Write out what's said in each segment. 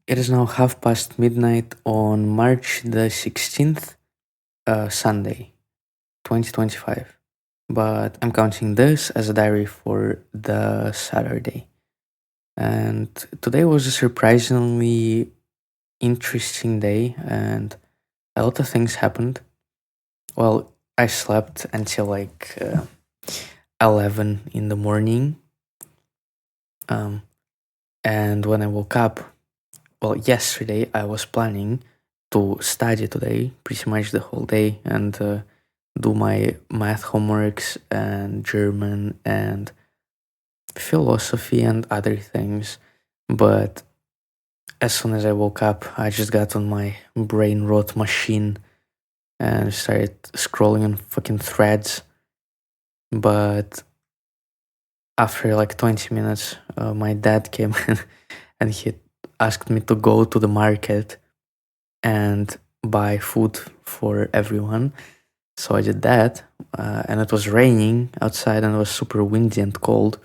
It is now midnight on March the 16th, Sunday, 2025. But I'm counting this as a diary for the Saturday. And today was a surprisingly interesting day, and a lot of things happened. Well, I slept until 11 in the morning. And when I woke up, yesterday I was planning to study today pretty much the whole day and do my math homeworks and German and philosophy and other things. But as soon as I woke up, I just got on my brain rot machine and started scrolling on fucking threads. But after 20 minutes, my dad came and he asked me to go to the market and buy food for everyone. So I did that, and it was raining outside and it was super windy and cold.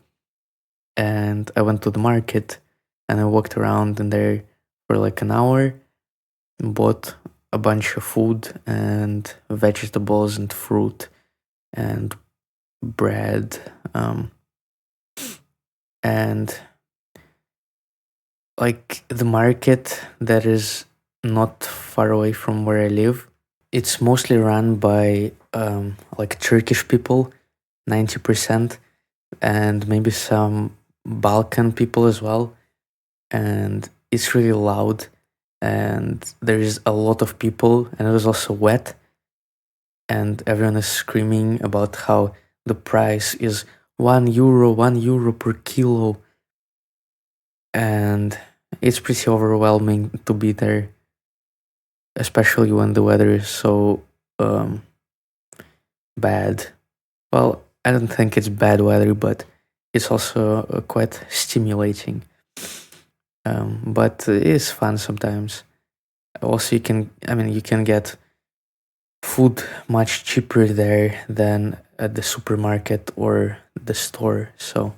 And I went to the market and I walked around in there for an hour, bought a bunch of food and vegetables and fruit and bread. And the market that is not far away from where I live, it's mostly run by Turkish people, 90%, and maybe some Balkan people as well. And it's really loud, and there is a lot of people, and it was also wet, and everyone is screaming about how the price is €1 per kilo, and it's pretty overwhelming to be there, especially when the weather is so bad. Well, I don't think it's bad weather, but it's also quite stimulating. But it is fun sometimes. Also, you can get food much cheaper there than at the supermarket or the store, so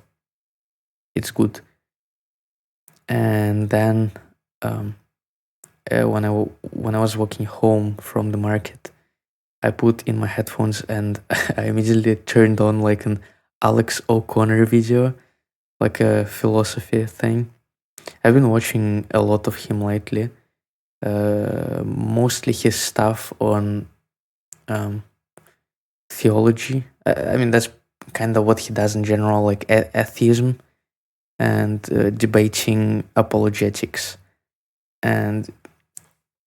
it's good. And then when I was walking home from the market, I put in my headphones and I immediately turned on an Alex O'Connor video, like a philosophy thing. I've been watching a lot of him lately, mostly his stuff on theology. I mean, that's kind of what he does in general, like atheism and debating apologetics. And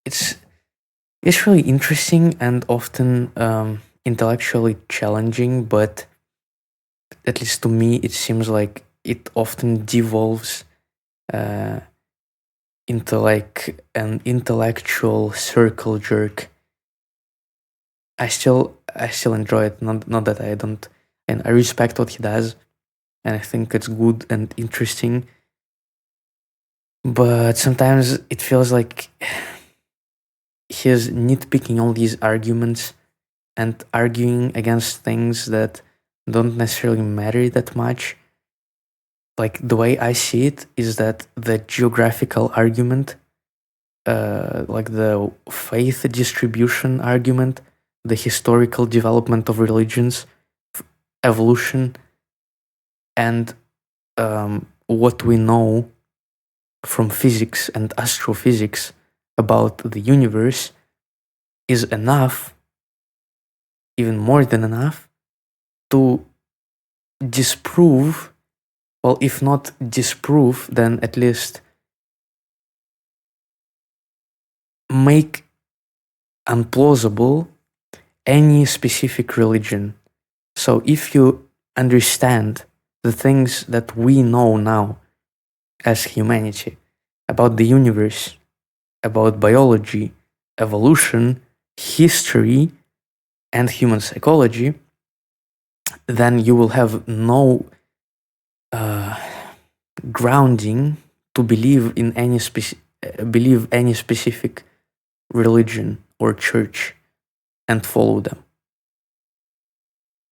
it's really interesting and often intellectually challenging, but at least to me, it seems like it often devolves into an intellectual circle jerk. I still enjoy it. Not that I don't, and I respect what he does, and I think it's good and interesting. But sometimes it feels like he's nitpicking all these arguments and arguing against things that don't necessarily matter that much. Like, the way I see it is that the geographical argument, like the faith distribution argument, the historical development of religions, evolution, and what we know from physics and astrophysics about the universe is enough, even more than enough, to disprove, well, if not disprove, then at least make unplausible any specific religion. So if you understand the things that we know now as humanity about the universe, about biology, evolution, history, and human psychology, then you will have no grounding to believe in any specific religion or church and follow them.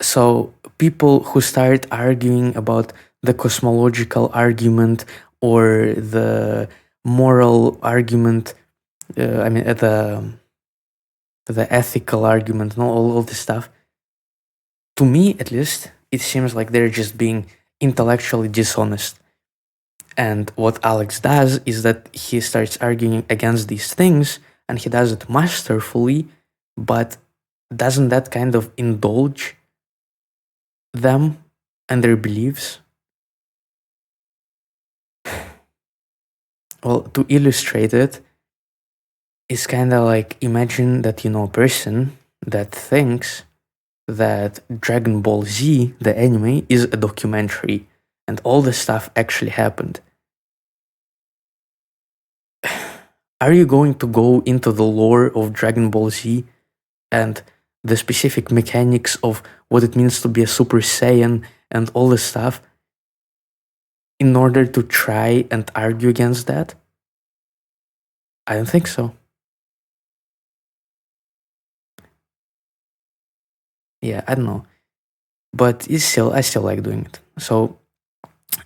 So people who start arguing about the cosmological argument or the moral argument. I mean, the ethical argument and all this stuff. To me, at least, it seems like they're just being intellectually dishonest. And what Alex does is that he starts arguing against these things, and he does it masterfully, but doesn't that kind of indulge them and their beliefs? Well, to illustrate it, it's kind of like, imagine that you know a person that thinks that Dragon Ball Z, the anime, is a documentary and all the stuff actually happened. Are you going to go into the lore of Dragon Ball Z and the specific mechanics of what it means to be a Super Saiyan and all this stuff in order to try and argue against that? I don't think so. Yeah, I don't know. But I still like doing it. So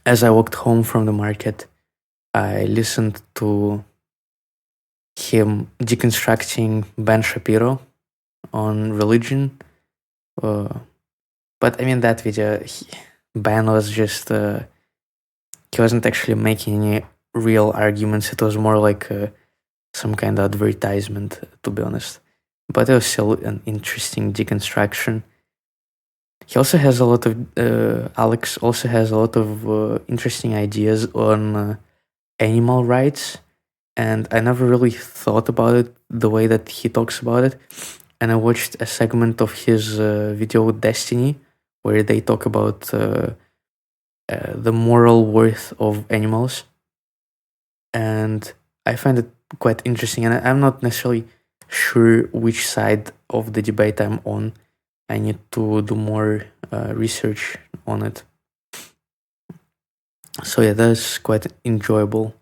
as I walked home from the market, I listened to him deconstructing Ben Shapiro on religion. But I mean, that video, Ben was just, he wasn't actually making any real arguments. It was more like some kind of advertisement, to be honest. But it was still an interesting deconstruction. He also has a lot of, Alex also has a lot of interesting ideas on animal rights. And I never really thought about it the way that he talks about it. And I watched a segment of his video with Destiny, where they talk about the moral worth of animals. And I find it quite interesting. And I'm not necessarily sure which side of the debate I'm on. I need to do more research on it. So yeah, that's quite enjoyable.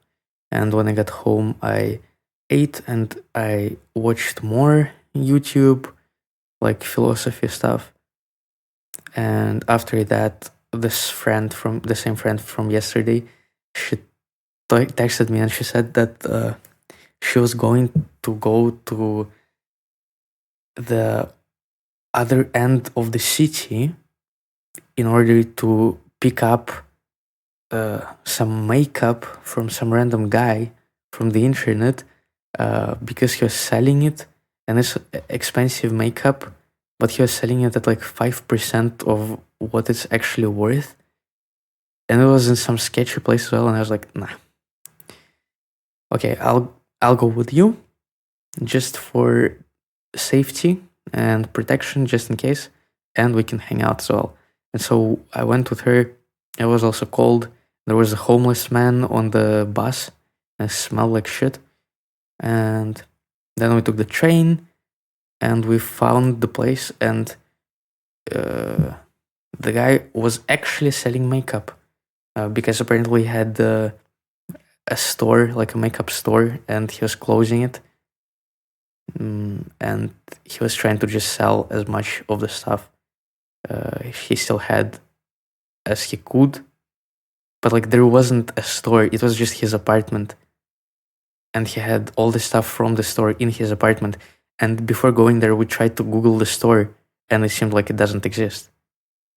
And when I got home, I ate and I watched more YouTube, like philosophy stuff. And after that, the same friend from yesterday, she texted me and she said that she was going to go to the other end of the city in order to pick up some makeup from some random guy from the internet because he was selling it, and it's expensive makeup, but he was selling it at like 5% of what it's actually worth. And it was in some sketchy place as well, and I was like, nah. Okay, I'll go with you just for safety and protection, just in case, and we can hang out as well. And so I went with her. It was also cold. There was a homeless man on the bus, and it smelled like shit. And then we took the train, and we found the place, and the guy was actually selling makeup because apparently he had a store, like a makeup store, and he was closing it. And he was trying to just sell as much of the stuff he still had as he could. But like, there wasn't a store, it was just his apartment. And he had all the stuff from the store in his apartment. And before going there, we tried to Google the store, and it seemed like it doesn't exist.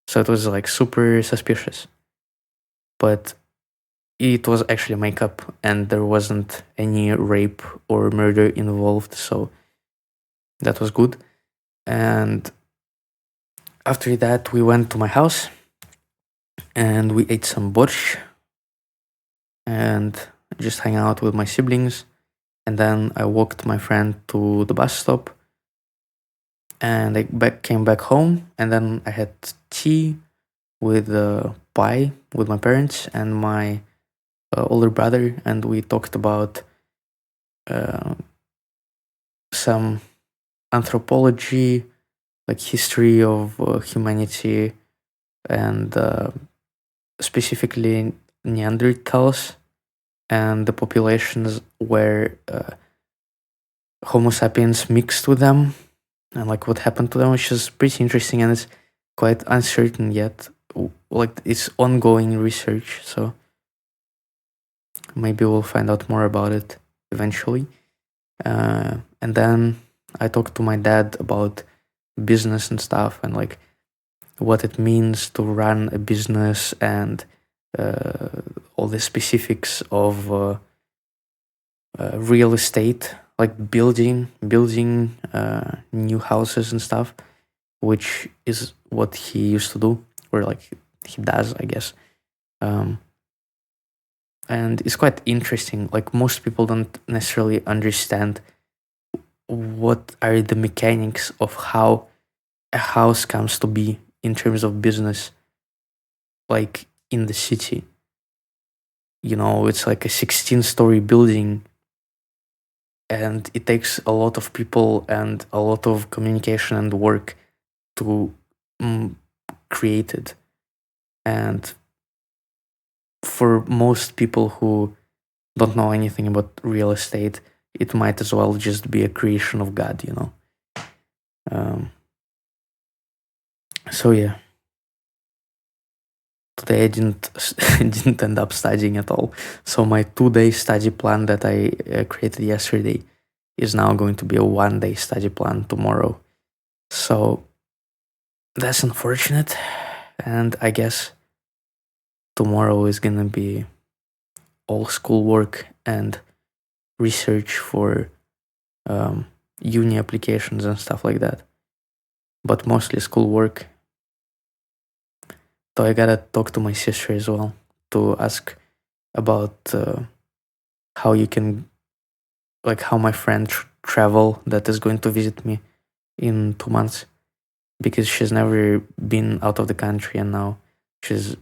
So it was like super suspicious. But it was actually makeup, and there wasn't any rape or murder involved, so that was good. And after that, we went to my house, and we ate some borscht, and just hang out with my siblings. And then I walked my friend to the bus stop, and I came back home, and then I had tea with pie with my parents and my older brother, and we talked about some anthropology, like history of humanity, and specifically Neanderthals and the populations where Homo sapiens mixed with them, and like what happened to them, which is pretty interesting, and it's quite uncertain yet. Like, it's ongoing research, so Maybe we'll find out more about it eventually. And then I talked to my dad about business and stuff, and like what it means to run a business, and all the specifics of real estate, like building new houses and stuff, which is what he used to do, or like he does, I guess. And it's quite interesting. Like most people don't necessarily understand what are the mechanics of how a house comes to be in terms of business, like in the city. It's like a 16-story building, and it takes a lot of people and a lot of communication and work to create it. And for most people who don't know anything about real estate, it might as well just be a creation of God. So yeah, today I didn't end up studying at all. So my 2-day study plan that I created yesterday is now going to be a 1-day study plan tomorrow. So that's unfortunate, and I guess tomorrow is gonna be all schoolwork and research for uni applications and stuff like that, but mostly schoolwork. So I gotta talk to my sister as well to ask about how you can, like, how my friend travel that is going to visit me in 2 months, because she's never been out of the country, and now she's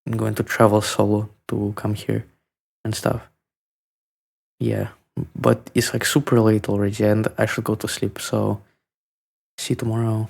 going to travel solo to come here and stuff. Yeah, but it's like super late already, and I should go to sleep. So see you tomorrow.